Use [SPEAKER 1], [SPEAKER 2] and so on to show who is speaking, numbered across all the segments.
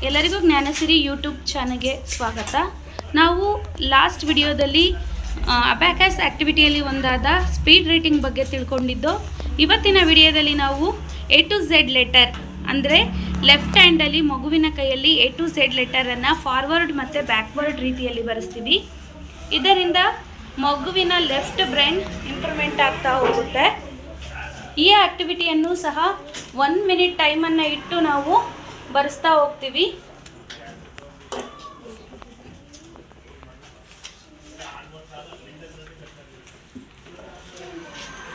[SPEAKER 1] ಎಲ್ಲರಿಗೂ ಜ್ಞಾನಸಿರಿ ಯೂಟ್ಯೂಬ್ ಚಾನಲ್ಗೆ ಸ್ವಾಗತ. ನಾವು ಲಾಸ್ಟ್ ವಿಡಿಯೋದಲ್ಲಿ ಅಬ್ಯಾಕಸ್ ಆಕ್ಟಿವಿಟಿಯಲ್ಲಿ ಒಂದಾದ ಸ್ಪೀಡ್ ರೀಡಿಂಗ್ ಬಗ್ಗೆ ತಿಳ್ಕೊಂಡಿದ್ದು. ಇವತ್ತಿನ ವಿಡಿಯೋದಲ್ಲಿ ನಾವು A to Z ಲೆಟರ್ ಅಂದರೆ ಲೆಫ್ಟ್ ಹ್ಯಾಂಡಲ್ಲಿ ಮಗುವಿನ ಕೈಯಲ್ಲಿ A to Z ಲೆಟರನ್ನು ಫಾರ್ವರ್ಡ್ ಮತ್ತು ಬ್ಯಾಕ್ವರ್ಡ್ ರೀತಿಯಲ್ಲಿ ಬರೆಸ್ತೀವಿ. ಇದರಿಂದ ಮಗುವಿನ ಲೆಫ್ಟ್ ಬ್ರೈನ್ ಇಂಪ್ರೂವ್ಮೆಂಟ್ ಆಗ್ತಾ ಹೋಗುತ್ತೆ. ಈ ಆಕ್ಟಿವಿಟಿಯನ್ನು ಸಹ 1 ಮಿನಿಟ್ ಟೈಮನ್ನು ಇಟ್ಟು ನಾವು ಬರೆಸ್ತಾ ಹೋಗ್ತೀವಿ.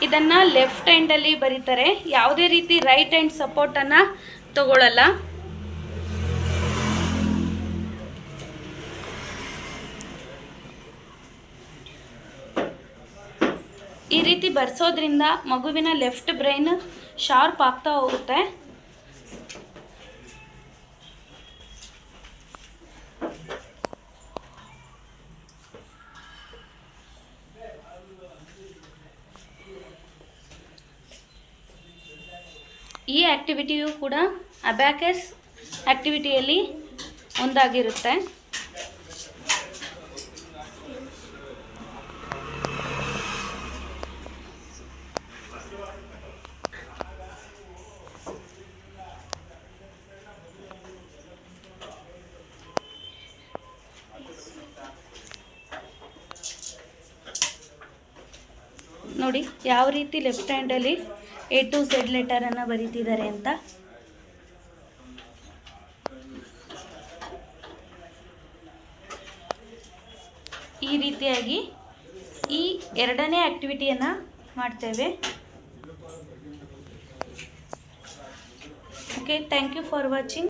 [SPEAKER 1] ಇದನ್ನು ಲೆಫ್ಟ್ ಹ್ಯಾಂಡಲ್ಲಿ ಬರೀತಾರೆ, ಯಾವುದೇ ರೀತಿ ರೈಟ್ ಹ್ಯಾಂಡ್ ಸಪೋರ್ಟನ್ನು ತಗೊಳ್ಳಲ್ಲ. ಈ ರೀತಿ ಬರ್ಸೋದ್ರಿಂದ ಮಗುವಿನ ಲೆಫ್ಟ್ ಬ್ರೈನ್ ಶಾರ್ಪ್ ಆಗ್ತಾ ಹೋಗುತ್ತೆ. ಈ ಆಕ್ಟಿವಿಟಿಯು ಕೂಡ ಅಬ್ಯಾಕಸ್ ಆಕ್ಟಿವಿಟಿಯಲ್ಲಿ ಒಂದಾಗಿರುತ್ತೆ. ನೋಡಿ ಯಾವ ರೀತಿ ಲೆಫ್ಟ್ ಹ್ಯಾಂಡಲ್ಲಿ A to Z ಲೆಟರನ್ನು ಬರೀತಿದ್ದಾರೆ ಅಂತ. ಈ ರೀತಿಯಾಗಿ ಈ ಎರಡನೇ ಆಕ್ಟಿವಿಟಿಯನ್ನು ಮಾಡ್ತೇವೆ. Okay, thank you for watching.